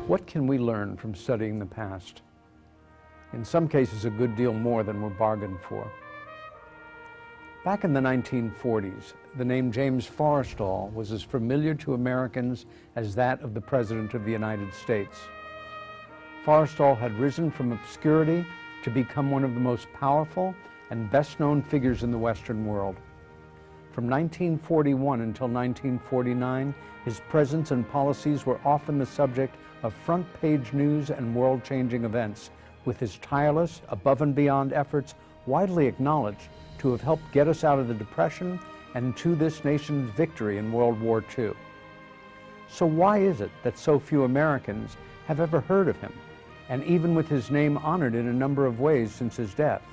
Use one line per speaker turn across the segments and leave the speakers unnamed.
What can we learn from studying the past? In some cases, a good deal more than we're bargained for. Back in the 1940s, the name James Forrestal was as familiar to Americans as that of the President of the United States. Forrestal had risen from obscurity to become one of the most powerful and best-known figures in the Western world. From 1941 until 1949, his presence and policies were often the subject of front-page news and world-changing events, with his tireless, above-and-beyond efforts widely acknowledged to have helped get us out of the Depression and to this nation's victory in World War II. So why is it that so few Americans have ever heard of him, and even with his name honored in a number of ways since his death?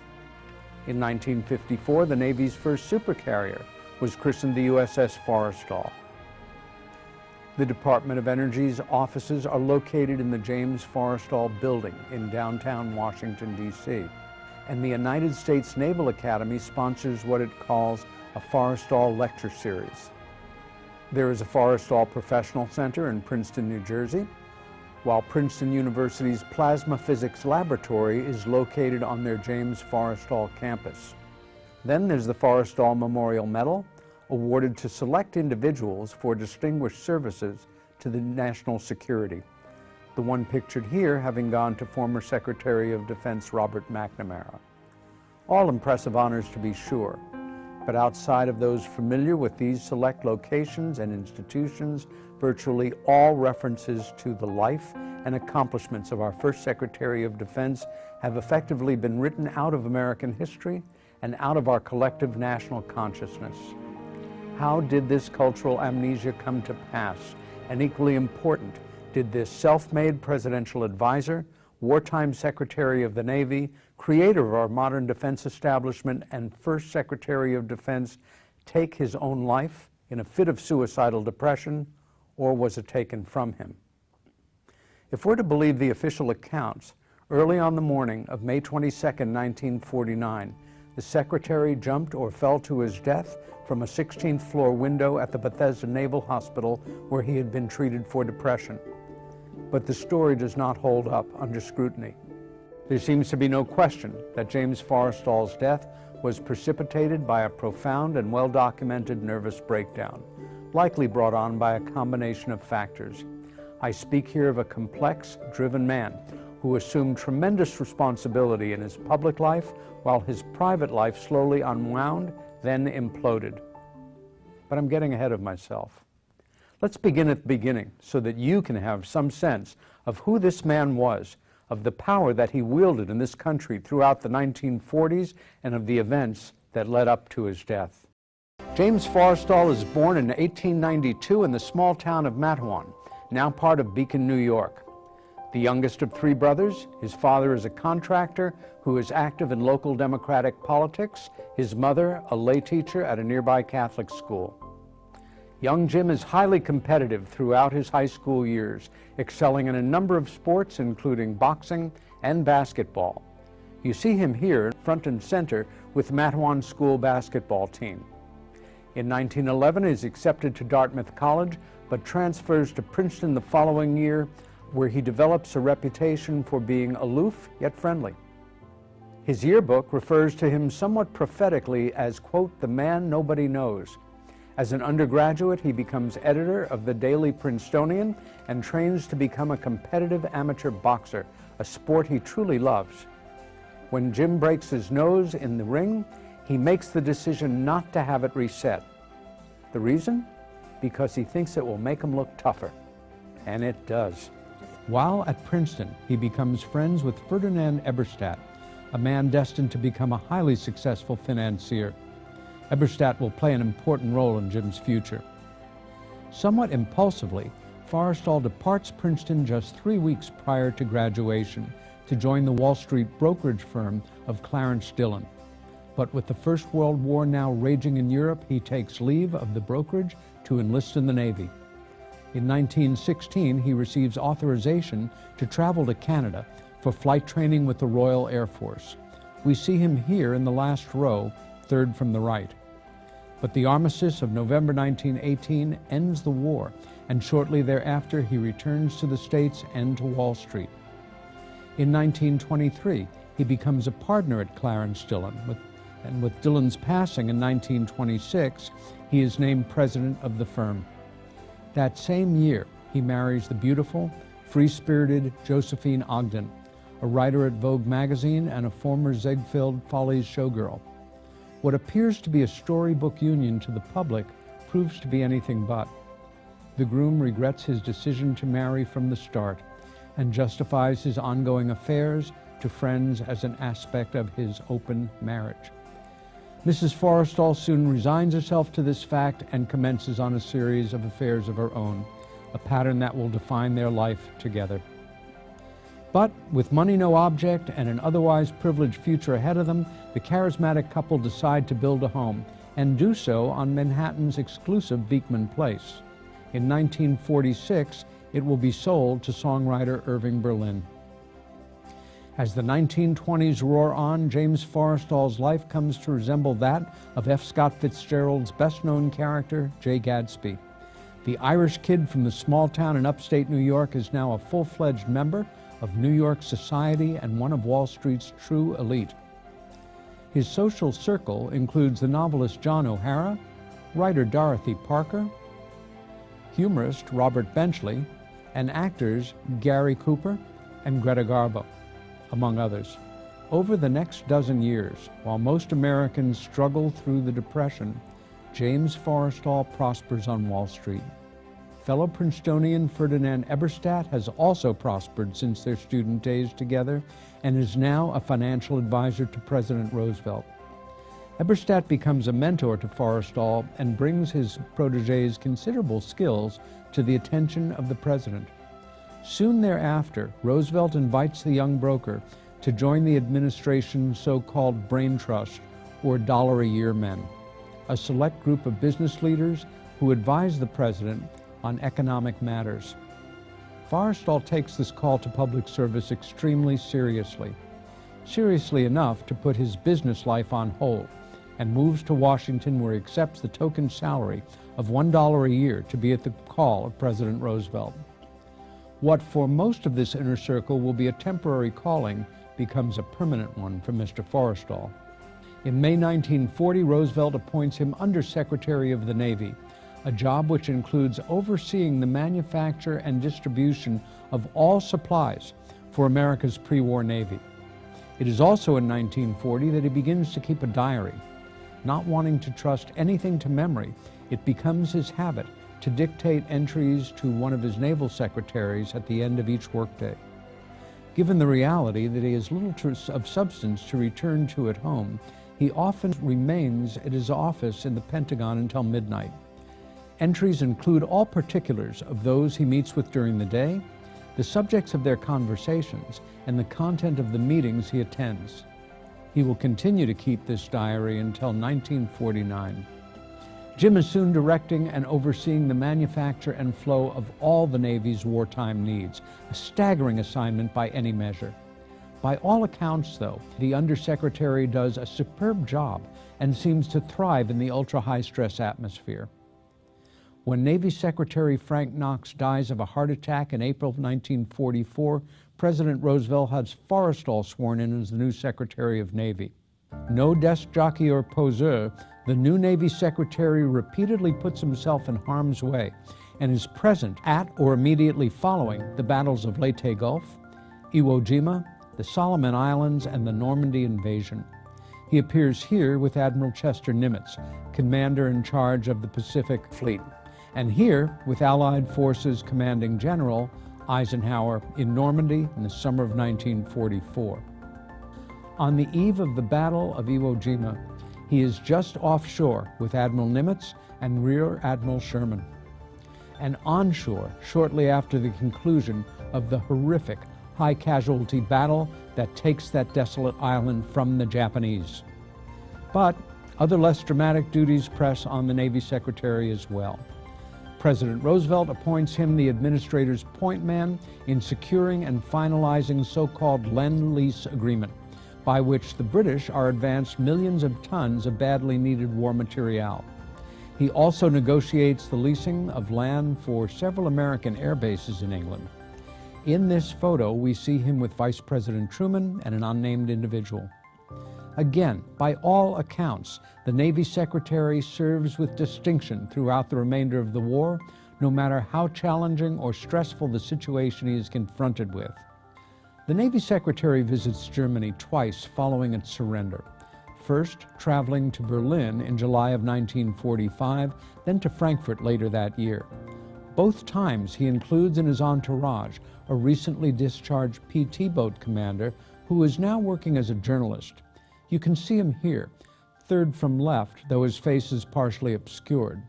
In 1954, the Navy's first supercarrier was christened the USS Forrestal. The Department of Energy's offices are located in the James Forrestal Building in downtown Washington, D.C. And the United States Naval Academy sponsors what it calls a Forrestal Lecture Series. There is a Forrestal Professional Center in Princeton, New Jersey, while Princeton University's Plasma Physics Laboratory is located on their James Forrestal campus. Then there's the Forrestal Memorial Medal, awarded to select individuals for distinguished services to the national security. The one pictured here having gone to former Secretary of Defense Robert McNamara. All impressive honors, to be sure, but outside of those familiar with these select locations and institutions, virtually all references to the life and accomplishments of our first Secretary of Defense have effectively been written out of American history and out of our collective national consciousness. How did this cultural amnesia come to pass? And equally important, did this self-made presidential advisor, wartime Secretary of the Navy, creator of our modern defense establishment, and first Secretary of Defense take his own life in a fit of suicidal depression, or was it taken from him? If we're to believe the official accounts, early on the morning of May 22, 1949, the Secretary jumped or fell to his death from a 16th floor window at the Bethesda Naval Hospital where he had been treated for depression. But the story does not hold up under scrutiny. There seems to be no question that James Forrestal's death was precipitated by a profound and well-documented nervous breakdown, likely brought on by a combination of factors. I speak here of a complex, driven man who assumed tremendous responsibility in his public life while his private life slowly unwound, then imploded. But I'm getting ahead of myself. Let's begin at the beginning so that you can have some sense of who this man was, of the power that he wielded in this country throughout the 1940s, and of the events that led up to his death. James Forrestal is born in 1892 in the small town of Matawan, now part of Beacon, New York. The youngest of three brothers, his father is a contractor who is active in local Democratic politics, his mother a lay teacher at a nearby Catholic school. Young Jim is highly competitive throughout his high school years, excelling in a number of sports including boxing and basketball. You see him here front and center with Matawan School basketball team. In 1911, he is accepted to Dartmouth College, but transfers to Princeton the following year, where he develops a reputation for being aloof yet friendly. His yearbook refers to him somewhat prophetically as, quote, the man nobody knows. As an undergraduate, he becomes editor of the Daily Princetonian and trains to become a competitive amateur boxer, a sport he truly loves. When Jim breaks his nose in the ring, he makes the decision not to have it reset. The reason? Because he thinks it will make him look tougher. And it does. While at Princeton, he becomes friends with Ferdinand Eberstadt, a man destined to become a highly successful financier. Eberstadt will play an important role in Jim's future. Somewhat impulsively, Forrestal departs Princeton just 3 weeks prior to graduation to join the Wall Street brokerage firm of Clarence Dillon. But with the First World War now raging in Europe, he takes leave of the brokerage to enlist in the Navy. In 1916, he receives authorization to travel to Canada for flight training with the Royal Air Force. We see him here in the last row, third from the right. But the armistice of November 1918 ends the war, and shortly thereafter he returns to the States and to Wall Street. In 1923, he becomes a partner at Clarence Dillon, and with Dillon's passing in 1926, he is named president of the firm. That same year, he marries the beautiful, free-spirited Josephine Ogden, a writer at Vogue magazine and a former Ziegfeld Follies showgirl. What appears to be a storybook union to the public proves to be anything but. The groom regrets his decision to marry from the start and justifies his ongoing affairs to friends as an aspect of his open marriage. Mrs. Forrestal soon resigns herself to this fact and commences on a series of affairs of her own, a pattern that will define their life together. But with money no object and an otherwise privileged future ahead of them, the charismatic couple decide to build a home, and do so on Manhattan's exclusive Beekman Place. In 1946, it will be sold to songwriter Irving Berlin. As the 1920s roar on, James Forrestal's life comes to resemble that of F. Scott Fitzgerald's best-known character, Jay Gadsby. The Irish kid from the small town in upstate New York is now a full-fledged member of New York society and one of Wall Street's true elite. His social circle includes the novelist John O'Hara, writer Dorothy Parker, humorist Robert Benchley, and actors Gary Cooper and Greta Garbo, among others. Over the next dozen years, while most Americans struggle through the Depression, James Forrestal prospers on Wall Street. Fellow Princetonian Ferdinand Eberstadt has also prospered since their student days together and is now a financial advisor to President Roosevelt. Eberstadt becomes a mentor to Forrestal and brings his protege's considerable skills to the attention of the president. Soon thereafter, Roosevelt invites the young broker to join the administration's so-called brain trust, or dollar-a-year men, a select group of business leaders who advise the president on economic matters. Forrestal takes this call to public service extremely seriously enough to put his business life on hold, and moves to Washington, where he accepts the token salary of $1 a year to be at the call of President Roosevelt. What for most of this inner circle will be a temporary calling becomes a permanent one for Mr. Forrestal. In May 1940, Roosevelt appoints him Undersecretary of the Navy, a job which includes overseeing the manufacture and distribution of all supplies for America's pre-war Navy. It is also in 1940 that he begins to keep a diary. Not wanting to trust anything to memory, it becomes his habit to dictate entries to one of his naval secretaries at the end of each workday. Given the reality that he has little of substance to return to at home, he often remains at his office in the Pentagon until midnight. Entries include all particulars of those he meets with during the day, the subjects of their conversations, and the content of the meetings he attends. He will continue to keep this diary until 1949. Jim is soon directing and overseeing the manufacture and flow of all the Navy's wartime needs, a staggering assignment by any measure. By all accounts, though, the Undersecretary does a superb job and seems to thrive in the ultra-high-stress atmosphere. When Navy Secretary Frank Knox dies of a heart attack in April 1944, President Roosevelt has Forrestal sworn in as the new Secretary of Navy. No desk jockey or poseur, the new Navy Secretary repeatedly puts himself in harm's way and is present at or immediately following the battles of Leyte Gulf, Iwo Jima, the Solomon Islands, and the Normandy invasion. He appears here with Admiral Chester Nimitz, commander in charge of the Pacific Fleet, and here with Allied Forces Commanding General Eisenhower in Normandy in the summer of 1944. On the eve of the Battle of Iwo Jima, he is just offshore with Admiral Nimitz and Rear Admiral Sherman, and onshore shortly after the conclusion of the horrific high-casualty battle that takes that desolate island from the Japanese. But other less dramatic duties press on the Navy Secretary as well. President Roosevelt appoints him the administrator's point man in securing and finalizing so-called Lend-Lease Agreement, by which the British are advanced millions of tons of badly needed war material. He also negotiates the leasing of land for several American air bases in England. In this photo, we see him with Vice President Truman and an unnamed individual. Again, by all accounts, the Navy Secretary serves with distinction throughout the remainder of the war, no matter how challenging or stressful the situation he is confronted with. The Navy Secretary visits Germany twice following its surrender. First, traveling to Berlin in July of 1945, then to Frankfurt later that year. Both times he includes in his entourage a recently discharged PT boat commander who is now working as a journalist. You can see him here, third from left, though his face is partially obscured.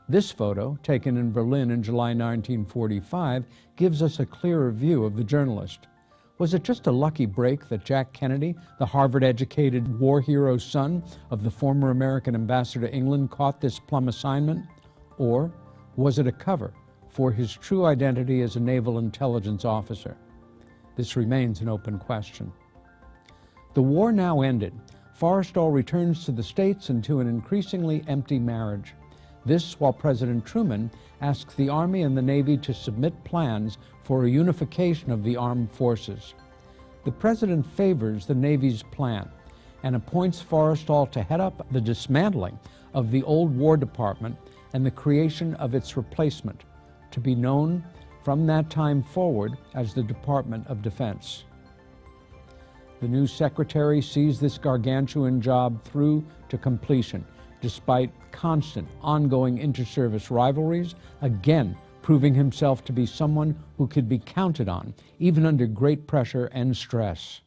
This photo, taken in Berlin in July 1945, gives us a clearer view of the journalist. Was it just a lucky break that Jack Kennedy, the Harvard-educated war hero son of the former American ambassador to England, caught this plum assignment? Or was it a cover for his true identity as a naval intelligence officer? This remains an open question. The war now ended. Forrestal returns to the States and to an increasingly empty marriage. This while President Truman asks the Army and the Navy to submit plans for a unification of the armed forces. The President favors the Navy's plan and appoints Forrestal to head up the dismantling of the old War Department and the creation of its replacement, to be known from that time forward as the Department of Defense. The new Secretary sees this gargantuan job through to completion, despite constant, ongoing inter-service rivalries, again proving himself to be someone who could be counted on, even under great pressure and stress.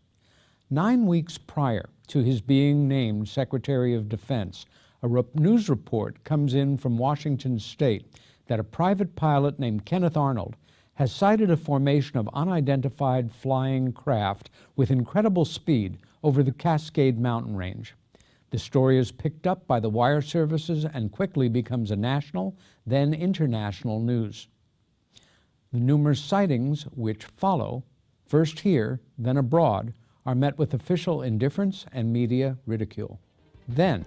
9 weeks prior to his being named Secretary of Defense, a news report comes in from Washington State that a private pilot named Kenneth Arnold has sighted a formation of unidentified flying craft with incredible speed over the Cascade Mountain Range. The story is picked up by the wire services and quickly becomes a national, then international news. The numerous sightings which follow, first here, then abroad, are met with official indifference and media ridicule. Then,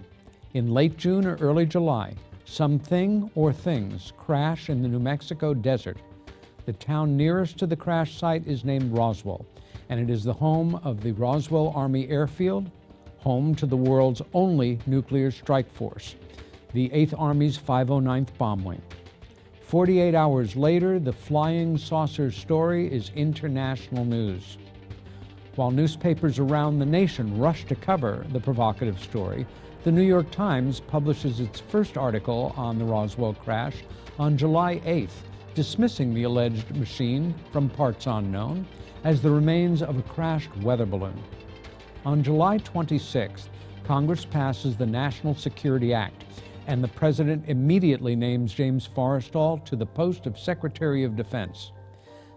in late June or early July, something or things crash in the New Mexico desert. The town nearest to the crash site is named Roswell, and it is the home of the Roswell Army Airfield, home to the world's only nuclear strike force, the 8th Army's 509th Bomb Wing. 48 hours later, the flying saucer story is international news. While newspapers around the nation rush to cover the provocative story, the New York Times publishes its first article on the Roswell crash on July 8th, dismissing the alleged machine from parts unknown as the remains of a crashed weather balloon. On July 26th, Congress passes the National Security Act, and the President immediately names James Forrestal to the post of Secretary of Defense.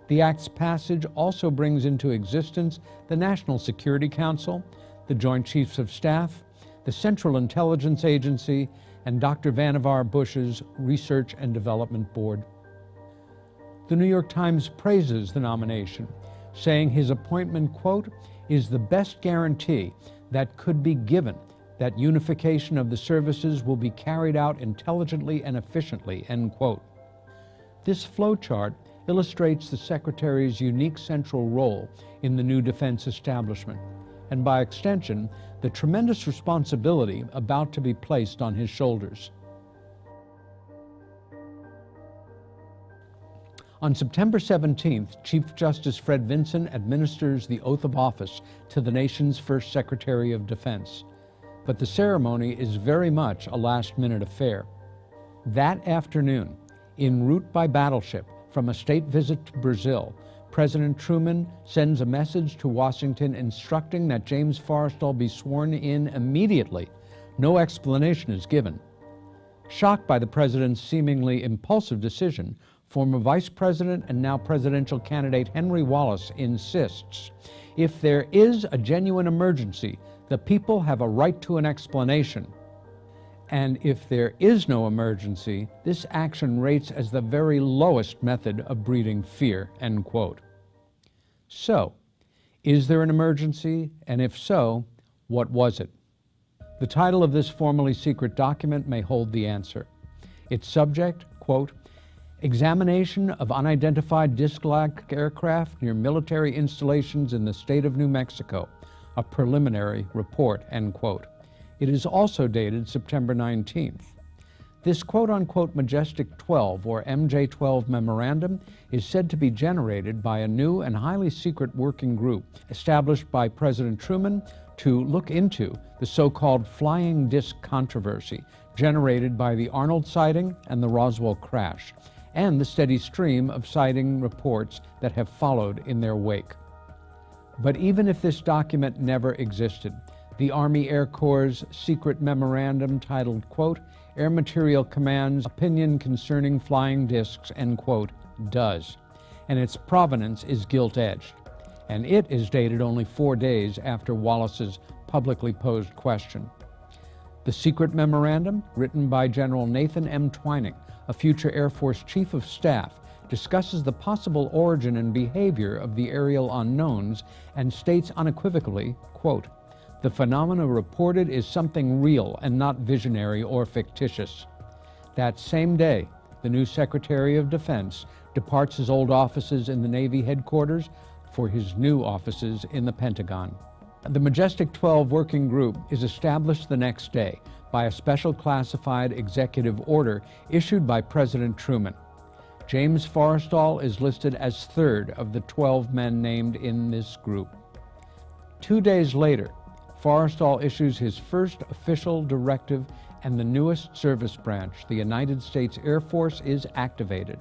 The Act's passage also brings into existence the National Security Council, the Joint Chiefs of Staff, the Central Intelligence Agency, and Dr. Vannevar Bush's Research and Development Board. The New York Times praises the nomination, saying his appointment, quote, is the best guarantee that could be given that unification of the services will be carried out intelligently and efficiently, end quote. This flowchart illustrates the Secretary's unique central role in the new defense establishment, and by extension, the tremendous responsibility about to be placed on his shoulders. On September 17th, Chief Justice Fred Vinson administers the oath of office to the nation's first Secretary of Defense. But the ceremony is very much a last-minute affair. That afternoon, en route by battleship from a state visit to Brazil, President Truman sends a message to Washington instructing that James Forrestal be sworn in immediately. No explanation is given. Shocked by the President's seemingly impulsive decision, former Vice President and now presidential candidate Henry Wallace insists, if there is a genuine emergency, the people have a right to an explanation. And if there is no emergency, this action rates as the very lowest method of breeding fear, end quote. So, is there an emergency? And if so, what was it? The title of this formally secret document may hold the answer. Its subject, quote, examination of unidentified disc-like aircraft near military installations in the state of New Mexico, a preliminary report, end quote. It is also dated September 19th. This quote-unquote Majestic 12 or MJ-12 memorandum is said to be generated by a new and highly secret working group established by President Truman to look into the so-called flying disc controversy generated by the Arnold sighting and the Roswell crash, and the steady stream of sighting reports that have followed in their wake. But even if this document never existed, the Army Air Corps' secret memorandum titled, quote, Air Material Command's Opinion Concerning Flying Discs, end quote, does, and its provenance is gilt-edged, and it is dated only 4 days after Wallace's publicly posed question. The secret memorandum, written by General Nathan M. Twining, a future Air Force Chief of Staff, discusses the possible origin and behavior of the aerial unknowns and states unequivocally, quote, the phenomena reported is something real and not visionary or fictitious. That same day, the new Secretary of Defense departs his old offices in the Navy headquarters for his new offices in the Pentagon. The Majestic 12 Working Group is established the next day by a special classified executive order issued by President Truman. James Forrestal is listed as third of the 12 men named in this group. 2 days later, Forrestal issues his first official directive, and the newest service branch, the United States Air Force, is activated.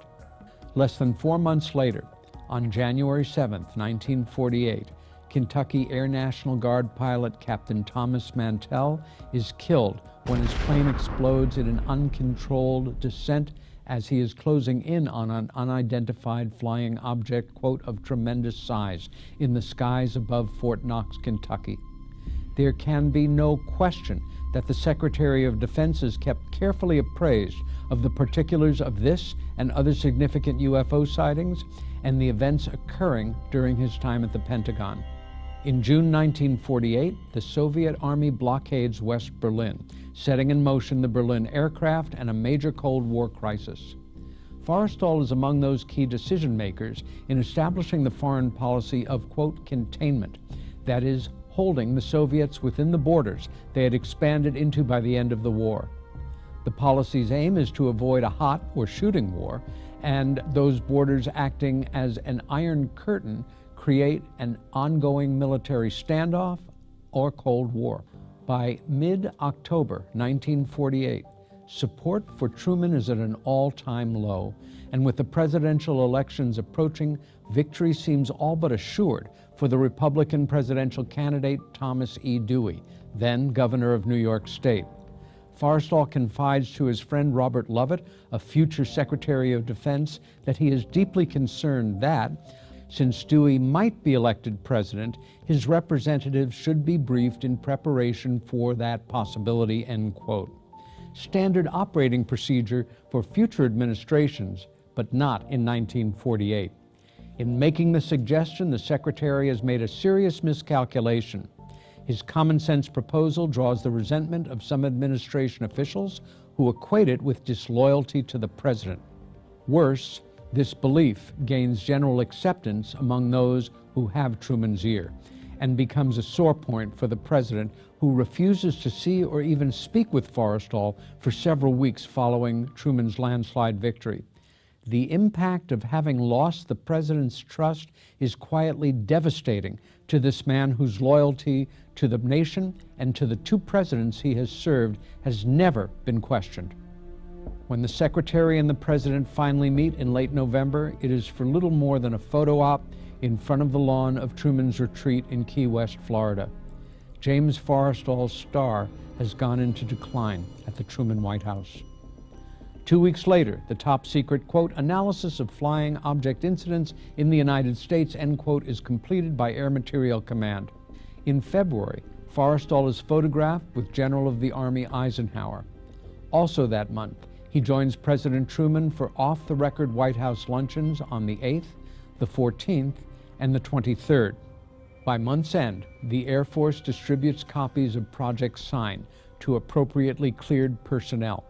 Less than 4 months later, on January 7, 1948, Kentucky Air National Guard pilot Captain Thomas Mantell is killed when his plane explodes in an uncontrolled descent as he is closing in on an unidentified flying object, quote, of tremendous size in the skies above Fort Knox, Kentucky. There can be no question that the Secretary of Defense is kept carefully appraised of the particulars of this and other significant UFO sightings and the events occurring during his time at the Pentagon. In June 1948, the Soviet Army blockades West Berlin, setting in motion the Berlin aircraft and a major Cold War crisis. Forrestal is among those key decision makers in establishing the foreign policy of, quote, containment, that is, holding the Soviets within the borders they had expanded into by the end of the war. The policy's aim is to avoid a hot or shooting war, and those borders acting as an iron curtain create an ongoing military standoff or Cold War. By mid-October 1948, support for Truman is at an all-time low, and with the presidential elections approaching, victory seems all but assured for the Republican presidential candidate Thomas E. Dewey, then governor of New York State. Forrestal confides to his friend Robert Lovett, a future Secretary of Defense, that he is deeply concerned that, since Dewey might be elected president, his representatives should be briefed in preparation for that possibility, end quote. Standard operating procedure for future administrations, but not in 1948. In making the suggestion, the Secretary has made a serious miscalculation. His common-sense proposal draws the resentment of some administration officials who equate it with disloyalty to the president. Worse, this belief gains general acceptance among those who have Truman's ear and becomes a sore point for the president, who refuses to see or even speak with Forrestal for several weeks following Truman's landslide victory. The impact of having lost the president's trust is quietly devastating to this man whose loyalty to the nation and to the two presidents he has served has never been questioned. When the Secretary and the President finally meet in late November, it is for little more than a photo op in front of the lawn of Truman's retreat in Key West, Florida. James Forrestal's star has gone into decline at the Truman White House. 2 weeks later, the top-secret, quote, analysis of flying object incidents in the United States, end quote, is completed by Air Material Command. In February, Forrestal is photographed with General of the Army Eisenhower. Also that month, he joins President Truman for off-the-record White House luncheons on the 8th, the 14th, and the 23rd. By month's end, the Air Force distributes copies of Project Sign to appropriately cleared personnel.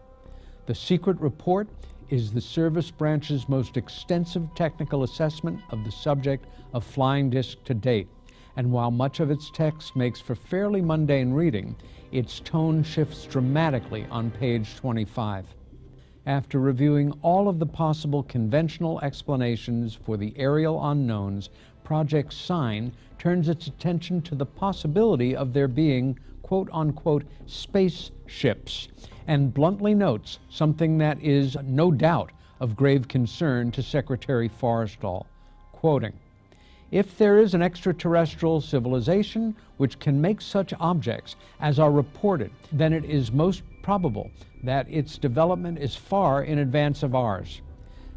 The secret report is the service branch's most extensive technical assessment of the subject of flying disc to date. And while much of its text makes for fairly mundane reading, its tone shifts dramatically on page 25. After reviewing all of the possible conventional explanations for the aerial unknowns, Project Sign turns its attention to the possibility of there being quote-unquote spaceships, and bluntly notes something that is no doubt of grave concern to Secretary Forrestal, quoting, "If there is an extraterrestrial civilization which can make such objects as are reported, then it is most probable that its development is far in advance of ours.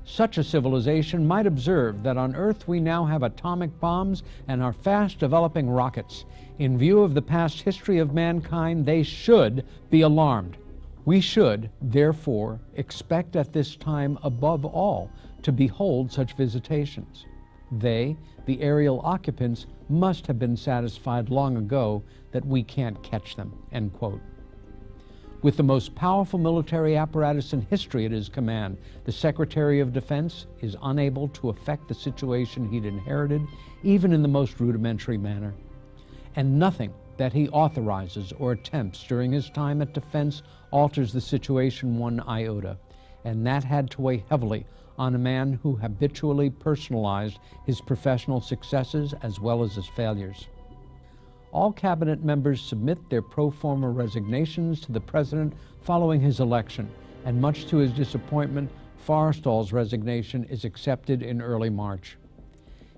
Such a civilization might observe that on Earth we now have atomic bombs and are fast developing rockets. In view of the past history of mankind, they should be alarmed. We should, therefore, expect at this time, above all, to behold such visitations. They, the aerial occupants, must have been satisfied long ago that we can't catch them," end quote. With the most powerful military apparatus in history at his command, the Secretary of Defense is unable to affect the situation he'd inherited, even in the most rudimentary manner. And nothing that he authorizes or attempts during his time at Defense alters the situation one iota, and that had to weigh heavily on a man who habitually personalized his professional successes as well as his failures. All cabinet members submit their pro forma resignations to the President following his election, and much to his disappointment, Forrestal's resignation is accepted in early March.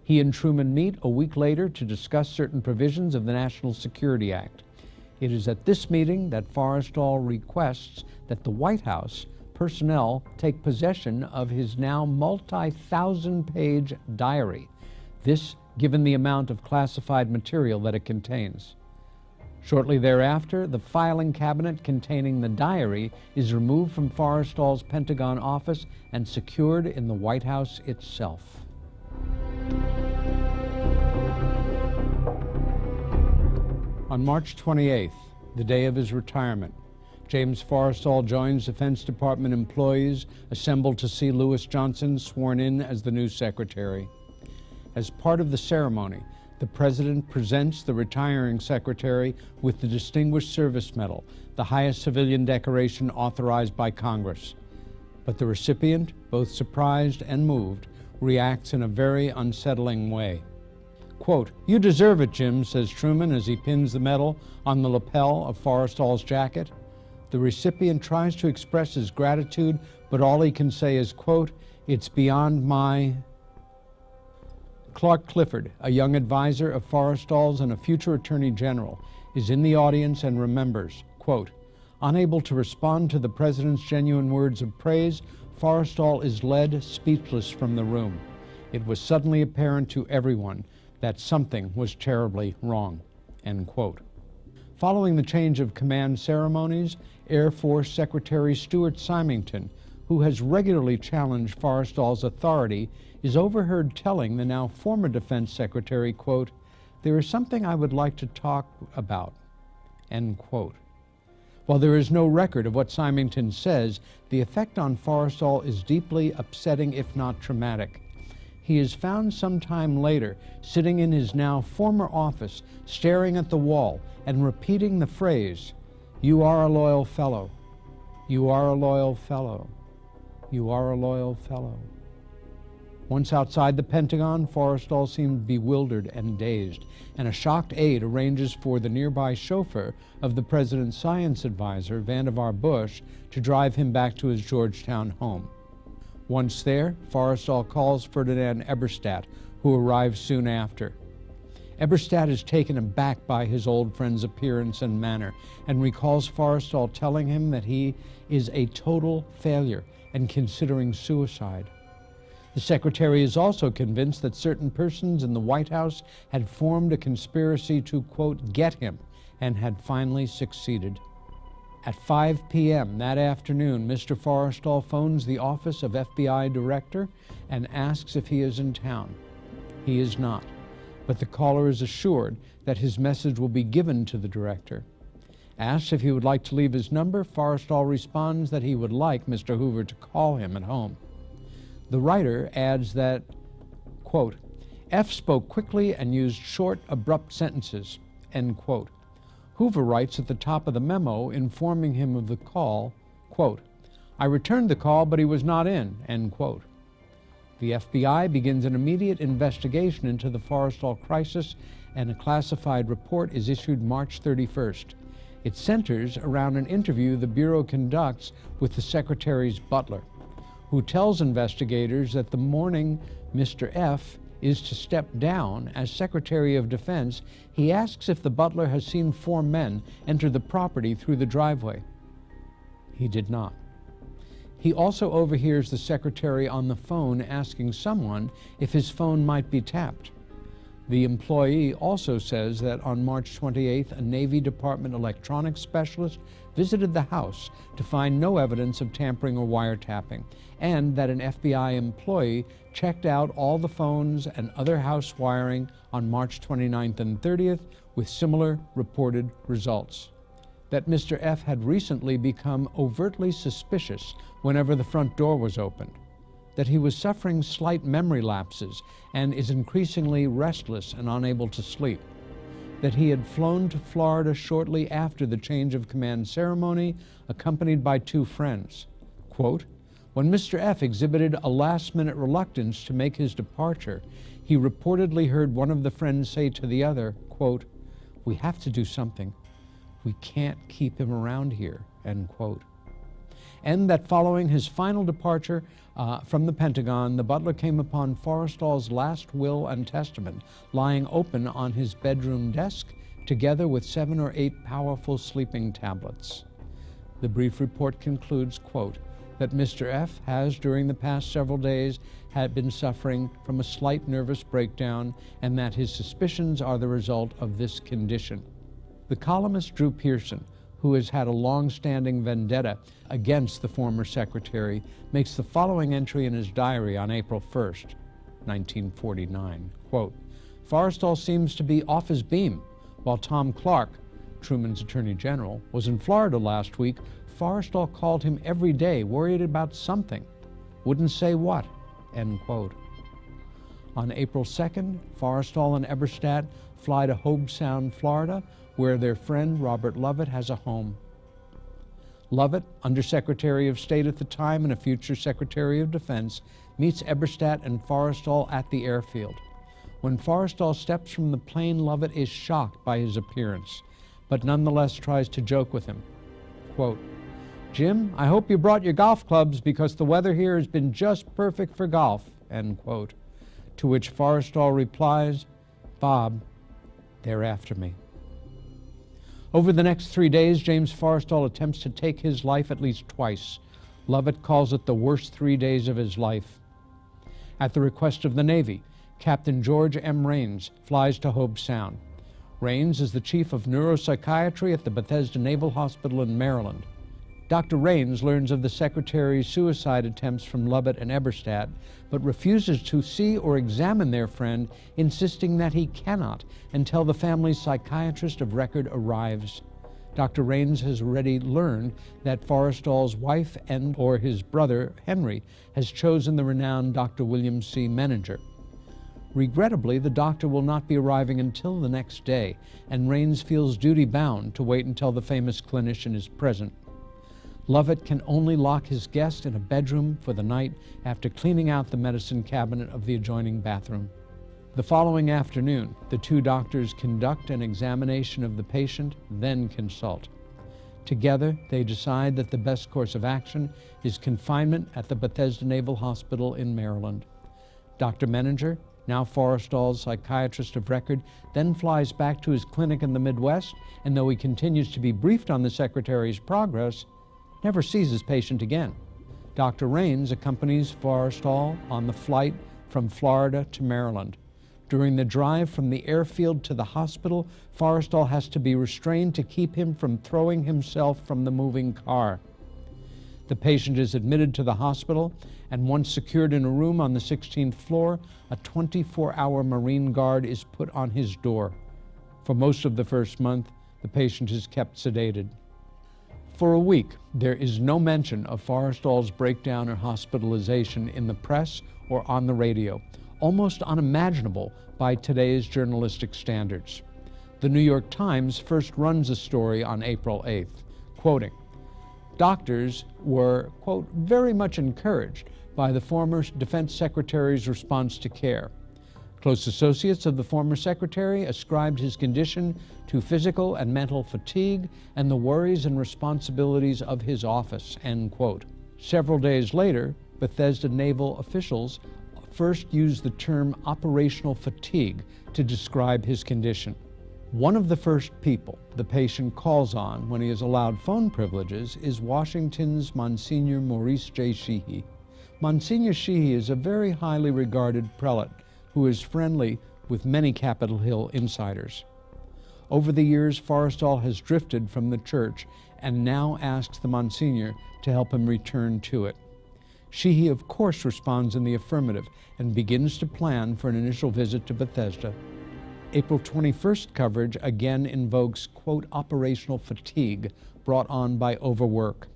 He and Truman meet a week later to discuss certain provisions of the National Security Act. It is at this meeting that Forrestal requests that the White House personnel take possession of his now multi-thousand-page diary, this given the amount of classified material that it contains. Shortly thereafter, the filing cabinet containing the diary is removed from Forrestal's Pentagon office and secured in the White House itself. On March 28th, the day of his retirement, James Forrestal joins Defense Department employees assembled to see Lewis Johnson sworn in as the new secretary. As part of the ceremony, the President presents the retiring secretary with the Distinguished Service Medal, the highest civilian decoration authorized by Congress. But the recipient, both surprised and moved, reacts in a very unsettling way. Quote, "You deserve it, Jim," says Truman as he pins the medal on the lapel of Forrestal's jacket. The recipient tries to express his gratitude, but all he can say is, quote, "It's beyond my..." Clark Clifford, a young advisor of Forrestal's and a future Attorney General, is in the audience and remembers, quote, "Unable to respond to the President's genuine words of praise, Forrestal is led speechless from the room. It was suddenly apparent to everyone that something was terribly wrong," end quote. Following the change of command ceremonies, Air Force Secretary Stuart Symington, who has regularly challenged Forrestal's authority, is overheard telling the now former Defense Secretary, quote, "There is something I would like to talk about," end quote. While there is no record of what Symington says, the effect on Forrestal is deeply upsetting, if not traumatic. He is found sometime later sitting in his now former office, staring at the wall and repeating the phrase, "You are a loyal fellow. You are a loyal fellow. You are a loyal fellow." Once outside the Pentagon, Forrestal seemed bewildered and dazed, and a shocked aide arranges for the nearby chauffeur of the President's science advisor, Vannevar Bush, to drive him back to his Georgetown home. Once there, Forrestal calls Ferdinand Eberstadt, who arrives soon after. Eberstadt is taken aback by his old friend's appearance and manner, and recalls Forrestal telling him that he is a total failure and considering suicide. The secretary is also convinced that certain persons in the White House had formed a conspiracy to, quote, "get him," and had finally succeeded. At 5 p.m. that afternoon, Mr. Forrestal phones the office of FBI Director and asks if he is in town. He is not, but the caller is assured that his message will be given to the director. Asked if he would like to leave his number, Forrestal responds that he would like Mr. Hoover to call him at home. The writer adds that, quote, F spoke quickly and used short, abrupt sentences, end quote. Hoover writes at the top of the memo informing him of the call, quote, I returned the call, but he was not in, end quote. The FBI begins an immediate investigation into the Forrestal crisis, and a classified report is issued March 31st. It centers around an interview the Bureau conducts with the Secretary's butler, who tells investigators that the morning Mr. F is to step down as Secretary of Defense, he asks if the butler has seen 4 men enter the property through the driveway. He did not. He also overhears the secretary on the phone asking someone if his phone might be tapped. The employee also says that on March 28th, a Navy Department electronics specialist visited the house to find no evidence of tampering or wiretapping, and that an FBI employee checked out all the phones and other house wiring on March 29th and 30th with similar reported results. That Mr. F had recently become overtly suspicious whenever the front door was opened, that he was suffering slight memory lapses and is increasingly restless and unable to sleep, that he had flown to Florida shortly after the change of command ceremony, accompanied by 2 friends. Quote, when Mr. F exhibited a last-minute reluctance to make his departure, he reportedly heard one of the friends say to the other, quote, we have to do something. We can't keep him around here, end quote. And that following his final departure from the Pentagon, the butler came upon Forrestal's last will and testament lying open on his bedroom desk, together with 7 or 8 powerful sleeping tablets. The brief report concludes, quote, that Mr. F has, during the past several days, had been suffering from a slight nervous breakdown, and that his suspicions are the result of this condition. The columnist Drew Pearson, who has had a long-standing vendetta against the former secretary, makes the following entry in his diary on April 1st, 1949, quote, Forrestal seems to be off his beam. While Tom Clark, Truman's Attorney General, was in Florida last week, Forrestal called him every day, worried about something. Wouldn't say what, end quote. On April 2nd, Forrestal and Eberstadt fly to Hobe Sound, Florida, where their friend Robert Lovett has a home. Lovett, Undersecretary of State at the time and a future Secretary of Defense, meets Eberstadt and Forrestal at the airfield. When Forrestal steps from the plane, Lovett is shocked by his appearance, but nonetheless tries to joke with him. Quote, Jim, I hope you brought your golf clubs because the weather here has been just perfect for golf, end quote. To which Forrestal replies, Bob, they're after me. Over the next 3 days, James Forrestal attempts to take his life at least twice. Lovett calls it the worst 3 days of his life. At the request of the Navy, Captain George M. Raines flies to Hobe Sound. Raines is the chief of neuropsychiatry at the Bethesda Naval Hospital in Maryland. Dr. Raines learns of the Secretary's suicide attempts from Lovett and Eberstadt, but refuses to see or examine their friend, insisting that he cannot until the family's psychiatrist of record arrives. Dr. Raines has already learned that Forrestal's wife and or his brother, Henry, has chosen the renowned Dr. William C. Menninger. Regrettably, the doctor will not be arriving until the next day, and Raines feels duty-bound to wait until the famous clinician is present. Lovett can only lock his guest in a bedroom for the night after cleaning out the medicine cabinet of the adjoining bathroom. The following afternoon, the 2 doctors conduct an examination of the patient, then consult. Together, they decide that the best course of action is confinement at the Bethesda Naval Hospital in Maryland. Dr. Menninger, now Forrestal's psychiatrist of record, then flies back to his clinic in the Midwest, and though he continues to be briefed on the Secretary's progress, never sees his patient again. Dr. Raines accompanies Forrestal on the flight from Florida to Maryland. During the drive from the airfield to the hospital, Forrestal has to be restrained to keep him from throwing himself from the moving car. The patient is admitted to the hospital, and once secured in a room on the 16th floor, a 24-hour Marine Guard is put on his door. For most of the first month, The patient is kept sedated. For a week, there is no mention of Forrestal's breakdown or hospitalization in the press or on the radio, almost unimaginable by today's journalistic standards. The New York Times first runs a story on April 8th, quoting, "Doctors were, quote, very much encouraged by the former Defense Secretary's response to care. Close associates of the former secretary ascribed his condition to physical and mental fatigue and the worries and responsibilities of his office," end quote. Several days later, Bethesda naval officials first used the term operational fatigue to describe his condition. One of the first people the patient calls on when he is allowed phone privileges is Washington's Monsignor Maurice J. Sheehy. Monsignor Sheehy is a very highly regarded prelate who is friendly with many Capitol Hill insiders. Over the years, Forrestal has drifted from the church and now asks the Monsignor to help him return to it. Sheehy, of course, responds in the affirmative and begins to plan for an initial visit to Bethesda. April 21st coverage again invokes, quote, operational fatigue brought on by overwork.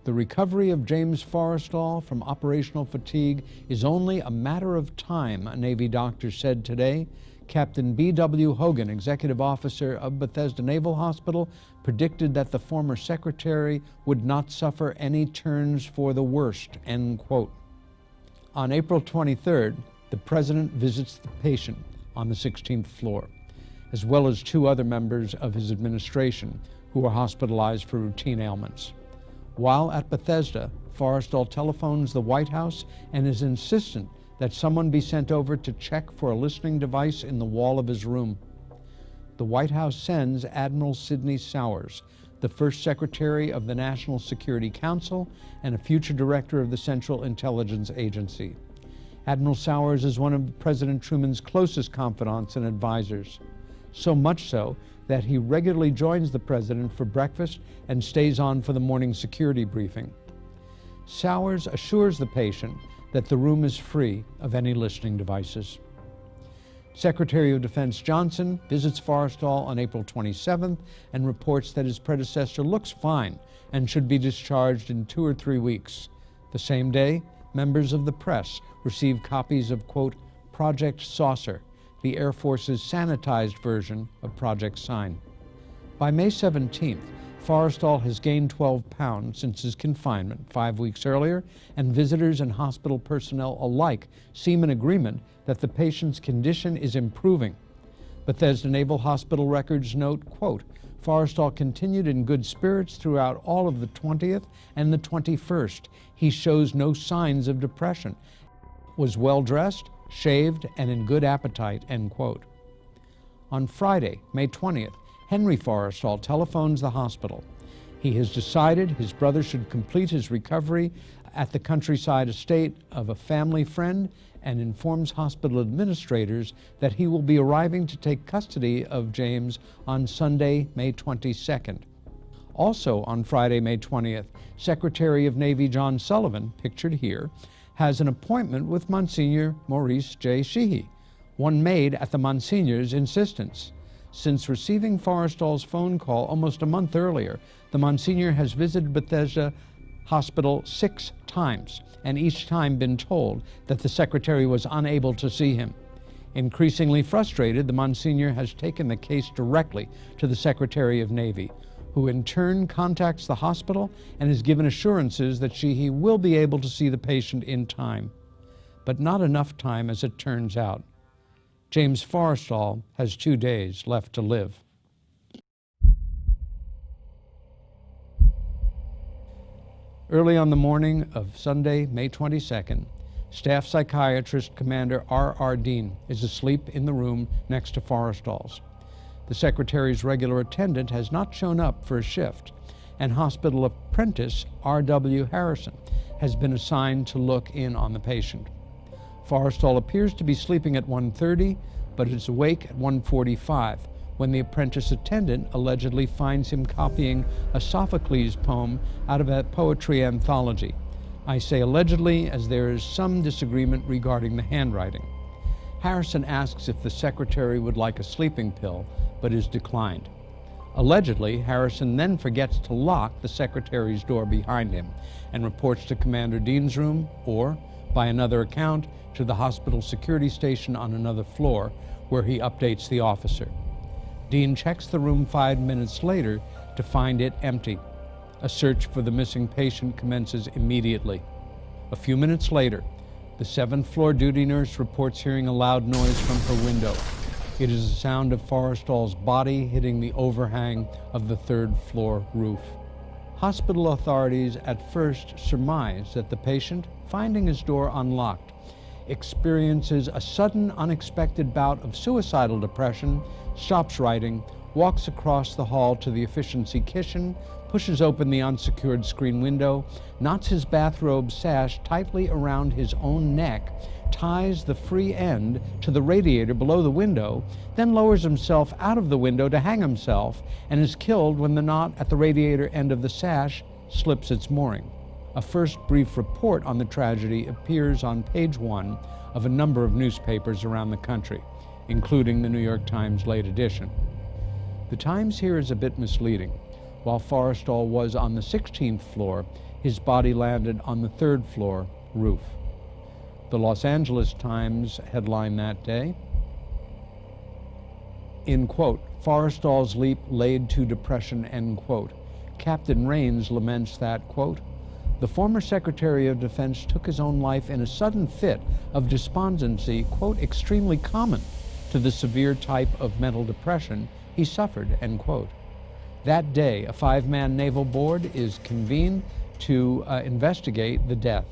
The recovery of James Forrestal from operational fatigue is only a matter of time, a Navy doctor said today. Captain B.W. Hogan, executive officer of Bethesda Naval Hospital, predicted that the former secretary would not suffer any turns for the worst, end quote. On April 23rd, the president visits the patient on the 16th floor, as well as two other members of his administration who are hospitalized for routine ailments. While at Bethesda, Forrestal telephones the White House and is insistent that someone be sent over to check for a listening device in the wall of his room. The White House sends Admiral Sidney Sowers, the first Secretary of the National Security Council and a future director of the Central Intelligence Agency. Admiral Sowers is one of President Truman's closest confidants and advisors, so much so that he regularly joins the president for breakfast and stays on for the morning security briefing. Sowers assures the patient that the room is free of any listening devices. Secretary of Defense Johnson visits Forrestal on April 27th and reports that his predecessor looks fine and should be discharged in 2 or 3 weeks. The same day, members of the press receive copies of, quote, Project Saucer, the Air Force's sanitized version of Project Sign. By May 17th, Forrestal has gained 12 pounds since his confinement 5 weeks earlier, and visitors and hospital personnel alike seem in agreement that the patient's condition is improving. Bethesda Naval Hospital records note, quote, Forrestal continued in good spirits throughout all of the 20th and the 21st. He shows no signs of depression, was well-dressed, shaved, and in good appetite, end quote. On Friday, May 20th, Henry Forrestal telephones the hospital. He has decided his brother should complete his recovery at the countryside estate of a family friend and informs hospital administrators that he will be arriving to take custody of James on Sunday, May 22nd. Also on Friday, May 20th, Secretary of Navy John Sullivan, pictured here, has an appointment with Monsignor Maurice J. Sheehy, one made at the Monsignor's insistence. Since receiving Forrestal's phone call almost a month earlier, the Monsignor has visited Bethesda Hospital 6 times, and each time been told that the secretary was unable to see him. Increasingly frustrated, the Monsignor has taken the case directly to the Secretary of Navy, who in turn contacts the hospital and is given assurances that Sheehy will be able to see the patient in time. But not enough time, as it turns out. James Forrestal has 2 days left to live. Early on the morning of Sunday, May 22nd, Staff Psychiatrist Commander R.R. Dean is asleep in the room next to Forrestal's. The Secretary's regular attendant has not shown up for a shift, and hospital apprentice R.W. Harrison has been assigned to look in on the patient. Forrestal appears to be sleeping at 1:30, but is awake at 1:45 when the apprentice attendant allegedly finds him copying a Sophocles poem out of a poetry anthology. I say allegedly as there is some disagreement regarding the handwriting. Harrison asks if the secretary would like a sleeping pill, but is declined. Allegedly, Harrison then forgets to lock the secretary's door behind him and reports to Commander Dean's room or, by another account, to the hospital security station on another floor, where he updates the officer. Dean checks the room 5 minutes later to find it empty. A search for the missing patient commences immediately. A few minutes later, the 7th floor duty nurse reports hearing a loud noise from her window. It is the sound of Forrestal's body hitting the overhang of the 3rd floor roof. Hospital authorities at first surmise that the patient, finding his door unlocked, experiences a sudden, unexpected bout of suicidal depression, stops writing, walks across the hall to the efficiency kitchen, pushes open the unsecured screen window, knots his bathrobe sash tightly around his own neck, ties the free end to the radiator below the window, then lowers himself out of the window to hang himself, and is killed when the knot at the radiator end of the sash slips its mooring. A first brief report on the tragedy appears on page 1 of a number of newspapers around the country, including the New York Times late edition. The Times here is a bit misleading. While Forrestal was on the 16th floor, his body landed on the 3rd floor roof. The Los Angeles Times headlined that day, in quote, "Forrestal's leap laid to depression," end quote. Captain Raines laments that, quote, "The former Secretary of Defense took his own life in a sudden fit of despondency, quote, extremely common to the severe type of mental depression he suffered," end quote. That day, a 5-man naval board is convened to investigate the death.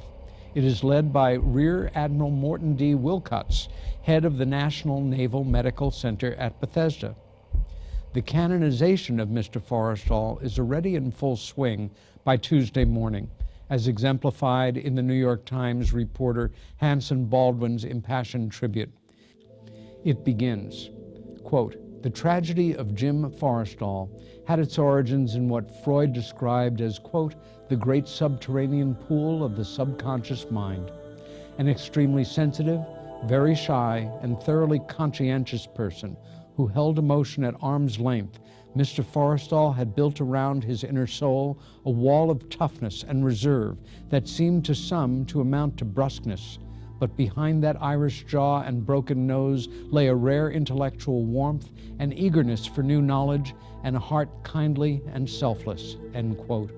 It is led by Rear Admiral Morton D. Wilcox, head of the National Naval Medical Center at Bethesda. The canonization of Mr. Forrestal is already in full swing by Tuesday morning, as exemplified in the New York Times reporter Hanson Baldwin's impassioned tribute. It begins, quote, "The tragedy of Jim Forrestal had its origins in what Freud described as, quote, the great subterranean pool of the subconscious mind. An extremely sensitive, very shy, and thoroughly conscientious person who held emotion at arm's length, Mr. Forrestal had built around his inner soul a wall of toughness and reserve that seemed to some to amount to brusqueness. But behind that Irish jaw and broken nose lay a rare intellectual warmth and eagerness for new knowledge and a heart kindly and selfless," end quote.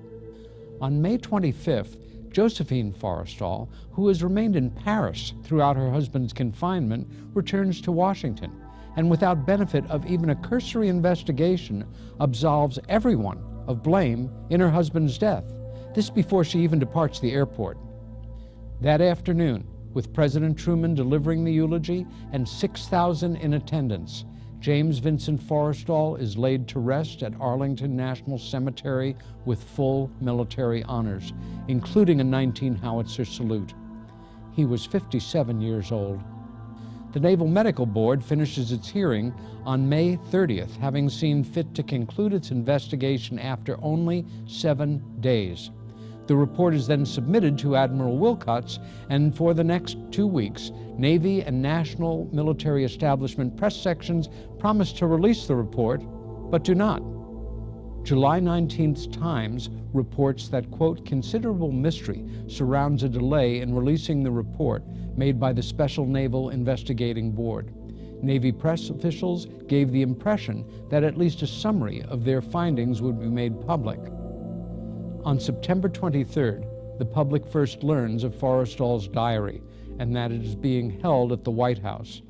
On May 25th, Josephine Forrestal, who has remained in Paris throughout her husband's confinement, returns to Washington, and without benefit of even a cursory investigation, absolves everyone of blame in her husband's death. This before she even departs the airport. That afternoon, with President Truman delivering the eulogy and 6,000 in attendance, James Vincent Forrestal is laid to rest at Arlington National Cemetery with full military honors, including a 19-howitzer salute. He was 57 years old. The Naval Medical Board finishes its hearing on May 30th, having seen fit to conclude its investigation after only 7 days. The report is then submitted to Admiral Wilcox, and for the next 2 weeks, Navy and National Military Establishment press sections promise to release the report, but do not. July 19th's Times reports that, quote, "considerable mystery surrounds a delay in releasing the report made by the Special Naval Investigating Board. Navy press officials gave the impression that at least a summary of their findings would be made public." On September 23rd, the public first learns of Forrestal's diary and that it is being held at the White House.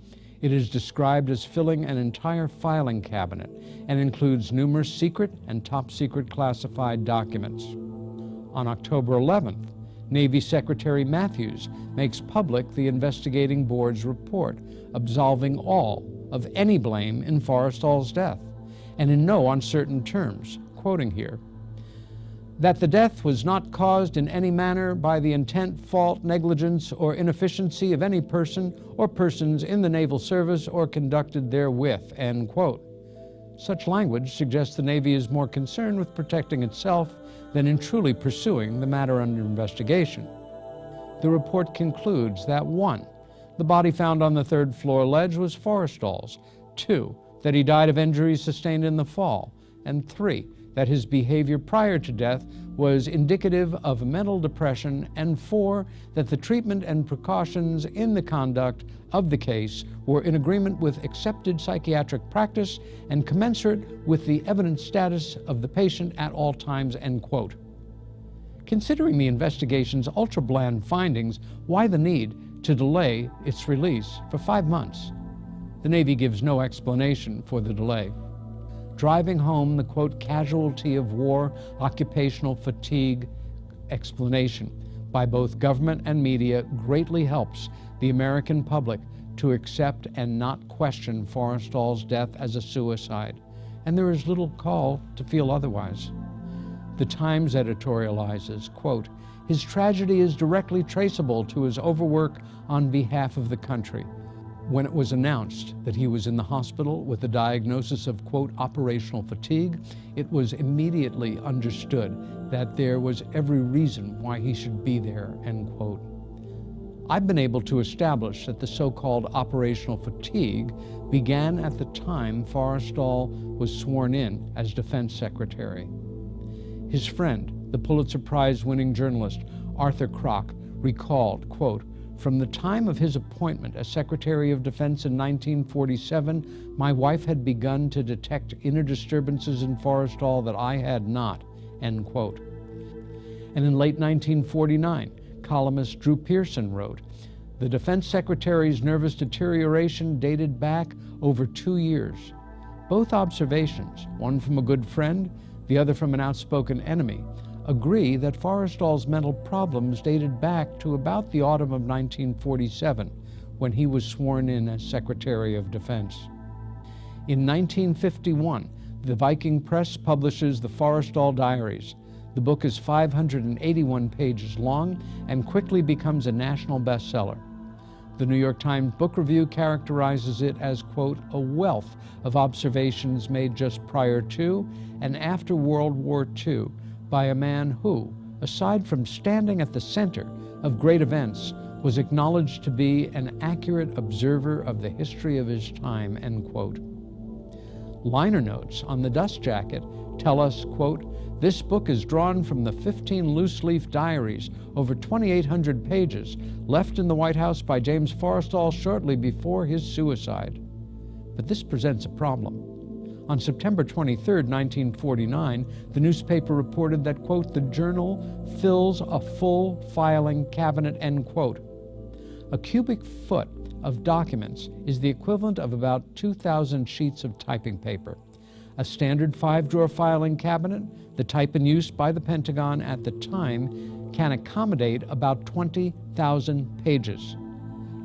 It is described as filling an entire filing cabinet and includes numerous secret and top-secret classified documents. On October 11th, Navy Secretary Matthews makes public the investigating board's report, absolving all of any blame in Forrestal's death, and in no uncertain terms, quoting here, "that the death was not caused in any manner by the intent, fault, negligence, or inefficiency of any person or persons in the naval service or conducted therewith," end quote. Such language suggests the Navy is more concerned with protecting itself than in truly pursuing the matter under investigation. The report concludes that 1. The body found on the 3rd floor ledge was Forrestal's. 2. That he died of injuries sustained in the fall. and 3, that his behavior prior to death was indicative of mental depression, and 4, that the treatment and precautions in the conduct of the case were in agreement with accepted psychiatric practice and commensurate with the evident status of the patient at all times, end quote. Considering the investigation's ultra-bland findings, why the need to delay its release for 5 months? The Navy gives no explanation for the delay. Driving home the, quote, casualty of war, occupational fatigue explanation by both government and media greatly helps the American public to accept and not question Forrestal's death as a suicide, and there is little call to feel otherwise. The Times editorializes, quote, his tragedy is directly traceable to his overwork on behalf of the country. When it was announced that he was in the hospital with a diagnosis of, quote, operational fatigue, it was immediately understood that there was every reason why he should be there, end quote. I've been able to establish that the so-called operational fatigue began at the time Forrestal was sworn in as Defense Secretary. His friend, the Pulitzer Prize-winning journalist Arthur Kroc, recalled, quote, from the time of his appointment as Secretary of Defense in 1947, my wife had begun to detect inner disturbances in Forrestal that I had not, end quote. And in late 1949, columnist Drew Pearson wrote, the Defense Secretary's nervous deterioration dated back over 2 years. Both observations, one from a good friend, the other from an outspoken enemy, agree that Forrestal's mental problems dated back to about the autumn of 1947, when he was sworn in as Secretary of Defense. In 1951, the Viking Press publishes the Forrestal Diaries. The book is 581 pages long and quickly becomes a national bestseller. The New York Times Book Review characterizes it as, quote, a wealth of observations made just prior to and after World War II by a man who, aside from standing at the center of great events, was acknowledged to be an accurate observer of the history of his time, end quote. Liner notes on the dust jacket tell us, quote, this book is drawn from the 15 loose-leaf diaries, over 2,800 pages, left in the White House by James Forrestal shortly before his suicide. But this presents a problem. On September 23, 1949, the newspaper reported that, quote, the journal fills a full filing cabinet, end quote. A cubic foot of documents is the equivalent of about 2,000 sheets of typing paper. A standard 5-drawer filing cabinet, the type in use by the Pentagon at the time, can accommodate about 20,000 pages.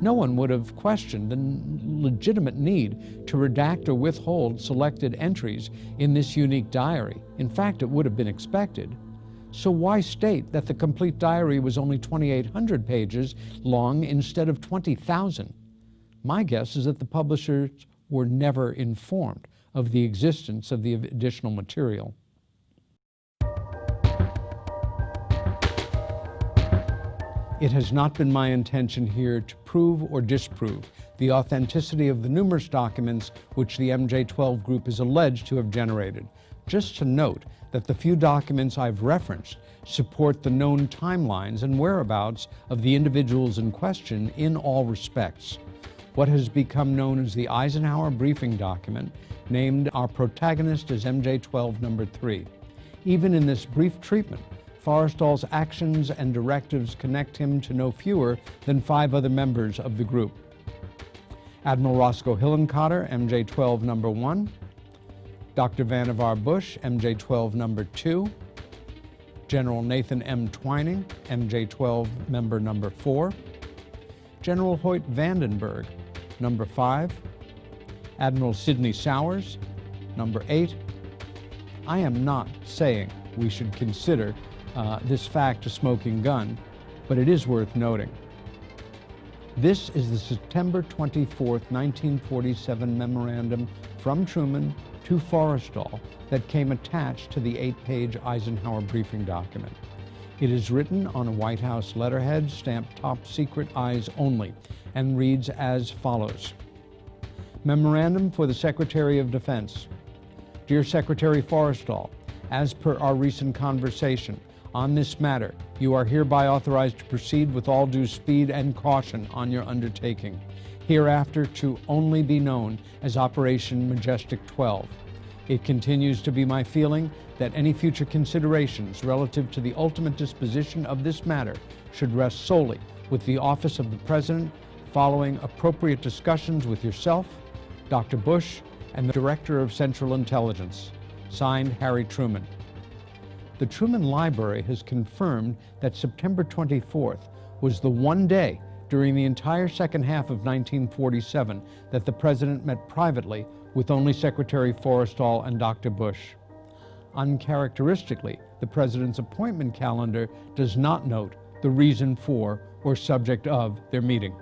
No one would have questioned the legitimate need to redact or withhold selected entries in this unique diary. In fact, it would have been expected. So why state that the complete diary was only 2,800 pages long instead of 20,000? My guess is that the publishers were never informed of the existence of the additional material. It has not been my intention here to prove or disprove the authenticity of the numerous documents which the MJ-12 group is alleged to have generated. Just to note that the few documents I've referenced support the known timelines and whereabouts of the individuals in question in all respects. What has become known as the Eisenhower briefing document named our protagonist as MJ-12 number 3. Even in this brief treatment, Forrestal's actions and directives connect him to no fewer than 5 other members of the group. Admiral Roscoe Hillenkotter, MJ-12 number 1, Dr. Vannevar Bush, MJ-12 number 2, General Nathan M. Twining, MJ-12 member number 4, General Hoyt Vandenberg, number 5, Admiral Sidney Sowers, number 8. I am not saying we should consider this fact a smoking gun, but it is worth noting. This is the September 24, 1947 memorandum from Truman to Forrestal that came attached to the 8-page Eisenhower briefing document. It is written on a White House letterhead stamped top secret eyes only and reads as follows. Memorandum for the Secretary of Defense. Dear Secretary Forrestal, as per our recent conversation, on this matter, you are hereby authorized to proceed with all due speed and caution on your undertaking, hereafter to only be known as Operation Majestic 12. It continues to be my feeling that any future considerations relative to the ultimate disposition of this matter should rest solely with the Office of the President, following appropriate discussions with yourself, Dr. Bush, and the Director of Central Intelligence. Signed, Harry Truman. The Truman Library has confirmed that September 24th was the one day during the entire second half of 1947 that the President met privately with only Secretary Forrestal and Dr. Bush. Uncharacteristically, the President's appointment calendar does not note the reason for or subject of their meeting.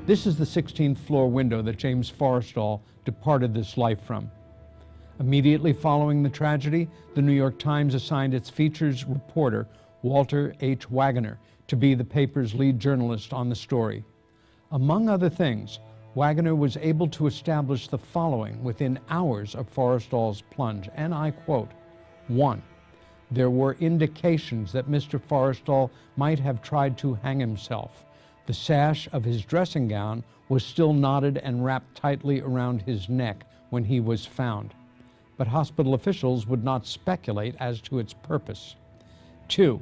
This is the 16th floor window that James Forrestal departed this life from. Immediately following the tragedy, the New York Times assigned its features reporter, Walter H. Wagoner, to be the paper's lead journalist on the story. Among other things, Wagoner was able to establish the following within hours of Forrestal's plunge, and I quote, 1. There were indications that Mr. Forrestal might have tried to hang himself. The sash of his dressing gown was still knotted and wrapped tightly around his neck when he was found, but hospital officials would not speculate as to its purpose. 2.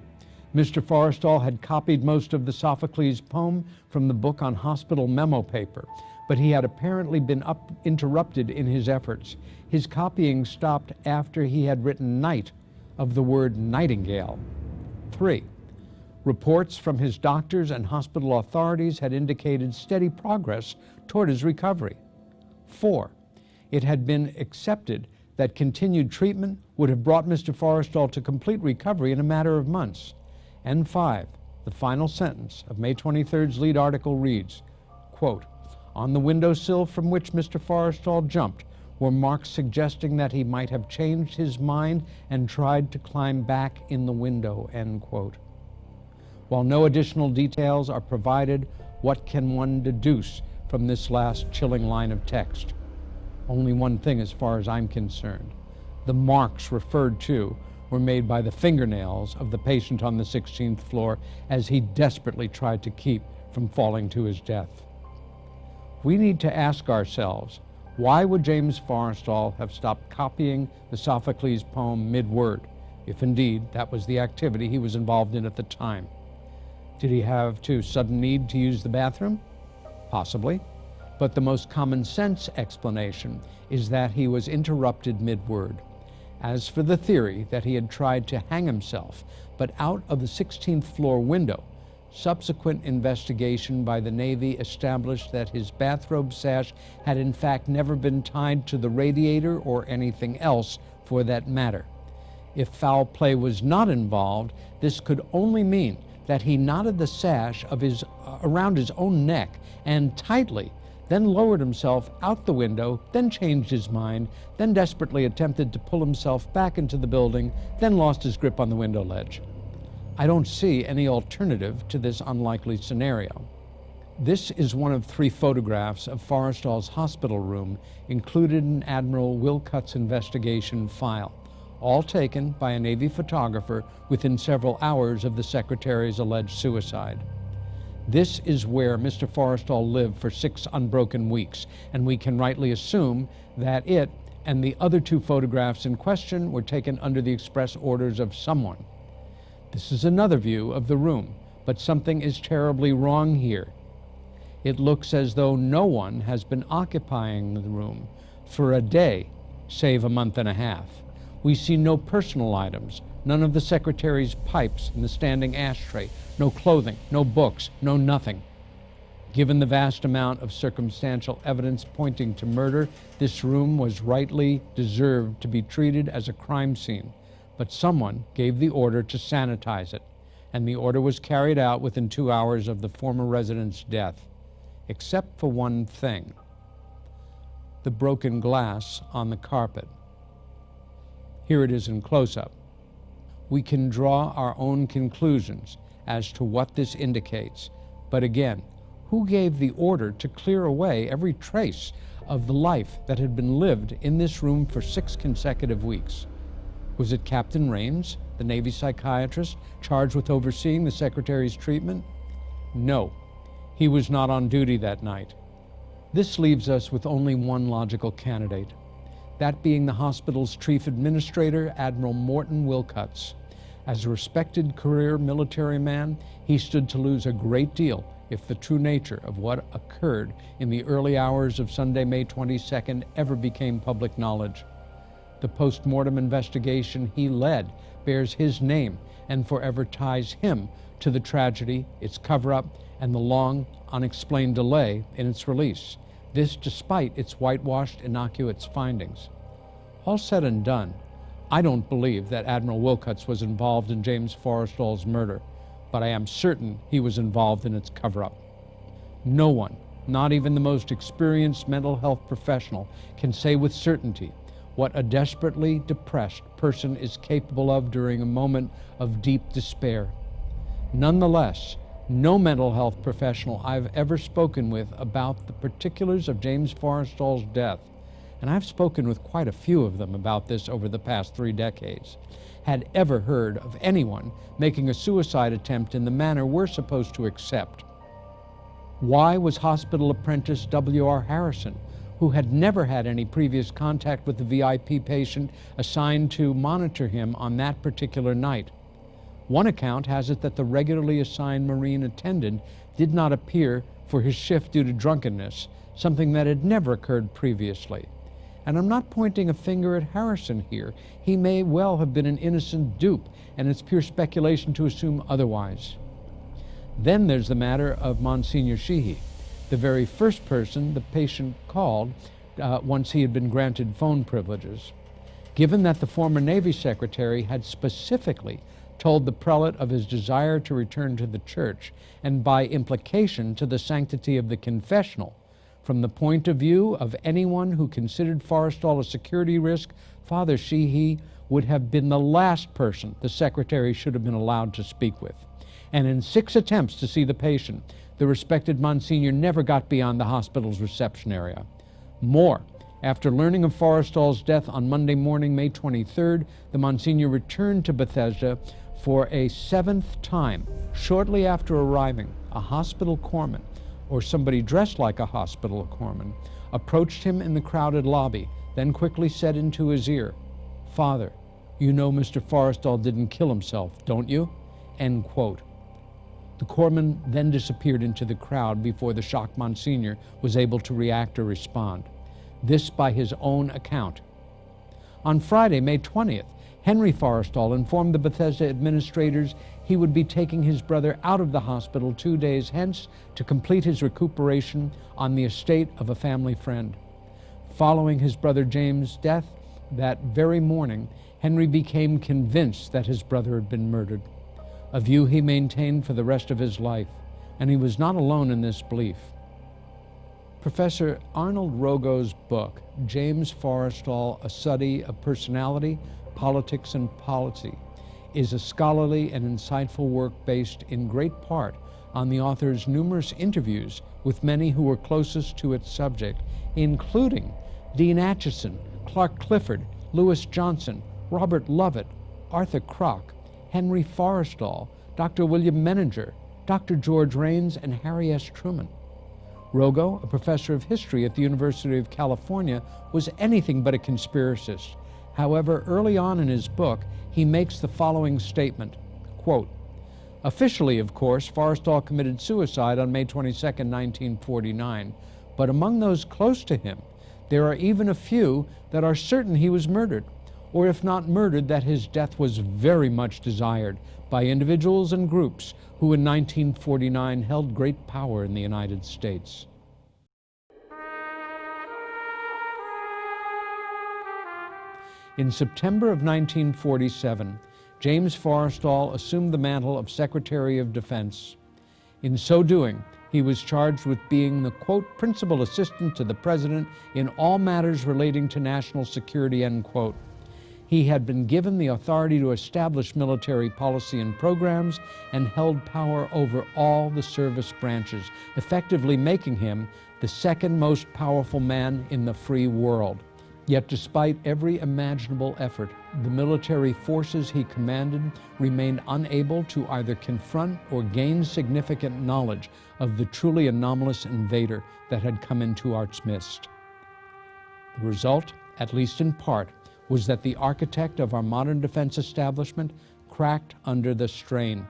Mr. Forrestal had copied most of the Sophocles poem from the book on hospital memo paper, but he had apparently been interrupted in his efforts. His copying stopped after he had written night of the word nightingale. 3. Reports from his doctors and hospital authorities had indicated steady progress toward his recovery. 4. It had been accepted that continued treatment would have brought Mr. Forrestal to complete recovery in a matter of months. And 5. The final sentence of May 23rd's lead article reads, quote, on the windowsill from which Mr. Forrestal jumped were marks suggesting that he might have changed his mind and tried to climb back in the window, end quote. While no additional details are provided, what can one deduce from this last chilling line of text? Only one thing as far as I'm concerned. The marks referred to were made by the fingernails of the patient on the 16th floor as he desperately tried to keep from falling to his death. We need to ask ourselves, why would James Forrestal have stopped copying the Sophocles poem mid-word, if indeed that was the activity he was involved in at the time? Did he have sudden need to use the bathroom? Possibly. But the most common sense explanation is that he was interrupted mid-word. As for the theory that he had tried to hang himself, but out of the 16th floor window, subsequent investigation by the Navy established that his bathrobe sash had in fact never been tied to the radiator or anything else for that matter. If foul play was not involved, this could only mean that he knotted the sash of around his own neck and tightly, then lowered himself out the window, then changed his mind, then desperately attempted to pull himself back into the building, then lost his grip on the window ledge. I don't see any alternative to this unlikely scenario. This is one of 3 photographs of Forrestal's hospital room included in Admiral Wilcott's investigation file, all taken by a Navy photographer within several hours of the Secretary's alleged suicide. This is where Mr. Forrestal lived for 6 unbroken weeks, and we can rightly assume that it and the other 2 photographs in question were taken under the express orders of someone. This is another view of the room, but something is terribly wrong here. It looks as though no one has been occupying the room for a day, save a month and a half. We see no personal items, none of the Secretary's pipes in the standing ashtray, no clothing, no books, no nothing. Given the vast amount of circumstantial evidence pointing to murder, this room was rightly deserved to be treated as a crime scene, but someone gave the order to sanitize it, and the order was carried out within 2 hours of the former resident's death, except for one thing: the broken glass on the carpet. Here it is in close-up. We can draw our own conclusions as to what this indicates, but again, who gave the order to clear away every trace of the life that had been lived in this room for 6 consecutive weeks? Was it Captain Rains, the Navy psychiatrist charged with overseeing the Secretary's treatment? No, he was not on duty that night. This leaves us with only one logical candidate, that being the hospital's chief administrator, Admiral Morton Wilcuts. As a respected career military man, he stood to lose a great deal if the true nature of what occurred in the early hours of Sunday, May 22nd ever became public knowledge. The post-mortem investigation he led bears his name and forever ties him to the tragedy, its cover-up, and the long, unexplained delay in its release. This despite its whitewashed, innocuous findings. All said and done, I don't believe that Admiral Wilcuts was involved in James Forrestal's murder, but I am certain he was involved in its cover-up. No one, not even the most experienced mental health professional, can say with certainty what a desperately depressed person is capable of during a moment of deep despair. Nonetheless, no mental health professional I've ever spoken with about the particulars of James Forrestal's death, and I've spoken with quite a few of them about this over the past 3 decades, had ever heard of anyone making a suicide attempt in the manner we're supposed to accept. Why was hospital apprentice W.R. Harrison, who had never had any previous contact with the VIP patient, assigned to monitor him on that particular night? One account has it that the regularly assigned Marine attendant did not appear for his shift due to drunkenness, something that had never occurred previously. And I'm not pointing a finger at Harrison here. He may well have been an innocent dupe, and it's pure speculation to assume otherwise. Then there's the matter of Monsignor Sheehy, the very first person the patient called once he had been granted phone privileges. Given that the former Navy Secretary had specifically told the prelate of his desire to return to the church, and by implication to the sanctity of the confessional, from the point of view of anyone who considered Forrestal a security risk, Father Sheehy would have been the last person the Secretary should have been allowed to speak with. And in 6 attempts to see the patient, the respected Monsignor never got beyond the hospital's reception area. More, after learning of Forrestal's death on Monday morning, May 23rd, the Monsignor returned to Bethesda for a 7th time. Shortly after arriving, a hospital corpsman, or somebody dressed like a hospital corpsman, approached him in the crowded lobby, then quickly said into his ear, "Father, you know Mr. Forrestal didn't kill himself, don't you?" End quote. The corpsman then disappeared into the crowd before the shocked Monsignor was able to react or respond. This by his own account. On Friday, May 20th, Henry Forrestal informed the Bethesda administrators he would be taking his brother out of the hospital 2 days hence to complete his recuperation on the estate of a family friend. Following his brother James' death that very morning, Henry became convinced that his brother had been murdered, a view he maintained for the rest of his life, and he was not alone in this belief. Professor Arnold Rogo's book, James Forrestal, A Study of Personality, Politics and Policy, is a scholarly and insightful work based in great part on the author's numerous interviews with many who were closest to its subject, including Dean Acheson, Clark Clifford, Lewis Johnson, Robert Lovett, Arthur Kroc, Henry Forrestal, Dr. William Menninger, Dr. George Rains, and Harry S. Truman. Rogo, a professor of history at the University of California, was anything but a conspiracist. However, early on in his book, he makes the following statement, quote, "Officially, of course, Forrestal committed suicide on May 22, 1949, but among those close to him, there are even a few that are certain he was murdered, or if not murdered, that his death was very much desired by individuals and groups who in 1949 held great power in the United States." In September of 1947, James Forrestal assumed the mantle of Secretary of Defense. In so doing, he was charged with being the, quote, "principal assistant to the President in all matters relating to national security," end quote. He had been given the authority to establish military policy and programs and held power over all the service branches, effectively making him the second most powerful man in the free world. Yet despite every imaginable effort, the military forces he commanded remained unable to either confront or gain significant knowledge of the truly anomalous invader that had come into our midst. The result, at least in part, was that the architect of our modern defense establishment cracked under the strain.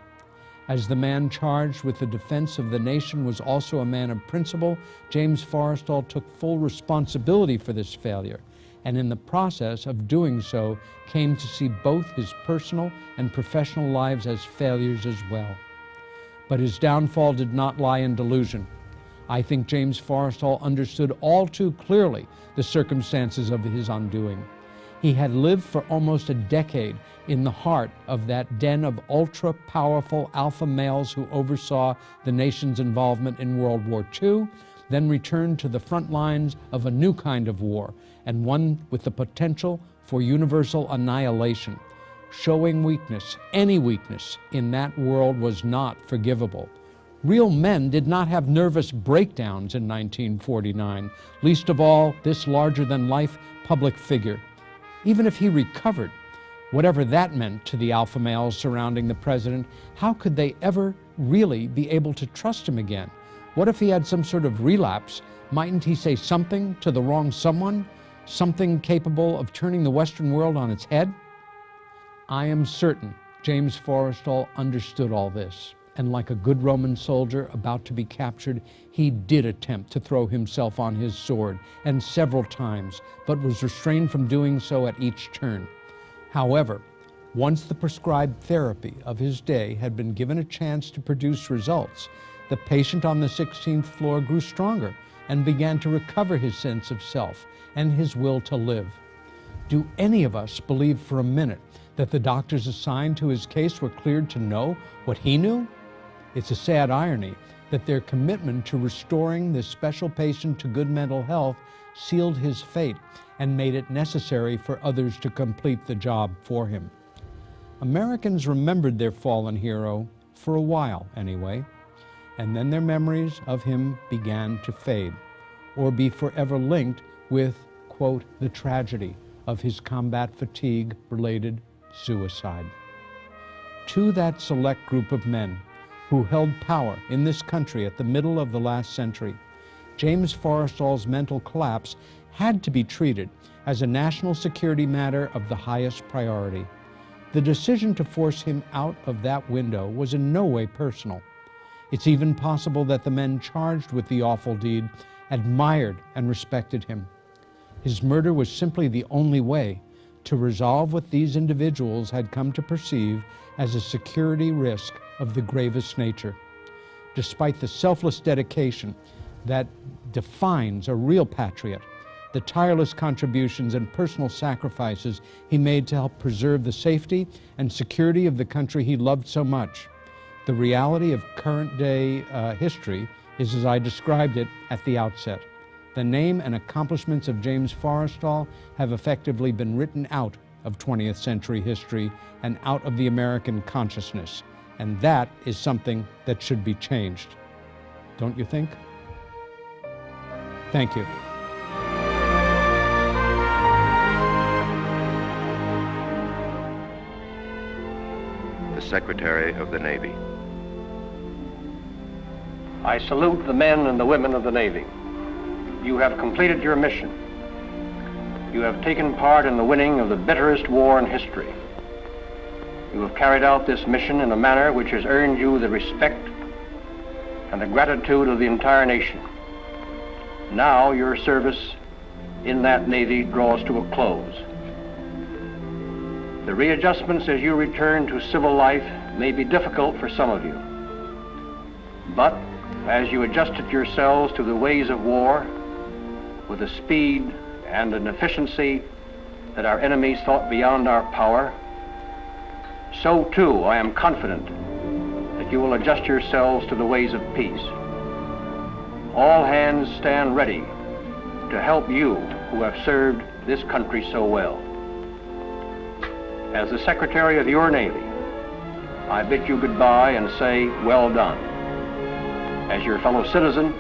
As the man charged with the defense of the nation was also a man of principle, James Forrestal took full responsibility for this failure, and in the process of doing so came to see both his personal and professional lives as failures as well. But his downfall did not lie in delusion. I think James Forrestal understood all too clearly the circumstances of his undoing. He had lived for almost a decade in the heart of that den of ultra-powerful alpha males who oversaw the nation's involvement in World War II, then returned to the front lines of a new kind of war, and one with the potential for universal annihilation. Showing weakness, any weakness, in that world was not forgivable. Real men did not have nervous breakdowns in 1949, least of all this larger-than-life public figure. Even if he recovered, whatever that meant to the alpha males surrounding the president, how could they ever really be able to trust him again? What if he had some sort of relapse? Mightn't he say something to the wrong someone? Something capable of turning the Western world on its head? I am certain James Forrestal understood all this, and like a good Roman soldier about to be captured, he did attempt to throw himself on his sword, and several times, but was restrained from doing so at each turn. However, once the prescribed therapy of his day had been given a chance to produce results, the patient on the 16th floor grew stronger and began to recover his sense of self and his will to live. Do any of us believe for a minute that the doctors assigned to his case were cleared to know what he knew? It's a sad irony that their commitment to restoring this special patient to good mental health sealed his fate and made it necessary for others to complete the job for him. Americans remembered their fallen hero, for a while anyway, and then their memories of him began to fade, or be forever linked with, quote, the tragedy of his combat fatigue-related suicide. To that select group of men who held power in this country at the middle of the last century, James Forrestal's mental collapse had to be treated as a national security matter of the highest priority. The decision to force him out of that window was in no way personal. It's even possible that the men charged with the awful deed admired and respected him. His murder was simply the only way to resolve what these individuals had come to perceive as a security risk of the gravest nature. Despite the selfless dedication that defines a real patriot, the tireless contributions and personal sacrifices he made to help preserve the safety and security of the country he loved so much, the reality of current-day history is as I described it at the outset. The name and accomplishments of James Forrestal have effectively been written out of 20th century history and out of the American consciousness, and that is something that should be changed. Don't you think? Thank you.
The Secretary of the Navy.
I salute the men and the women of the Navy. You have completed your mission. You have taken part in the winning of the bitterest war in history. You have carried out this mission in a manner which has earned you the respect and the gratitude of the entire nation. Now your service in that Navy draws to a close. The readjustments as you return to civil life may be difficult for some of you. But as you adjusted yourselves to the ways of war with a speed and an efficiency that our enemies thought beyond our power, so too I am confident that you will adjust yourselves to the ways of peace. All hands stand ready to help you who have served this country so well. as the Secretary of your Navy, I bid you goodbye and say, well done. As your fellow citizen,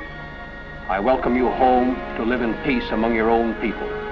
I welcome you home to live in peace among your own people.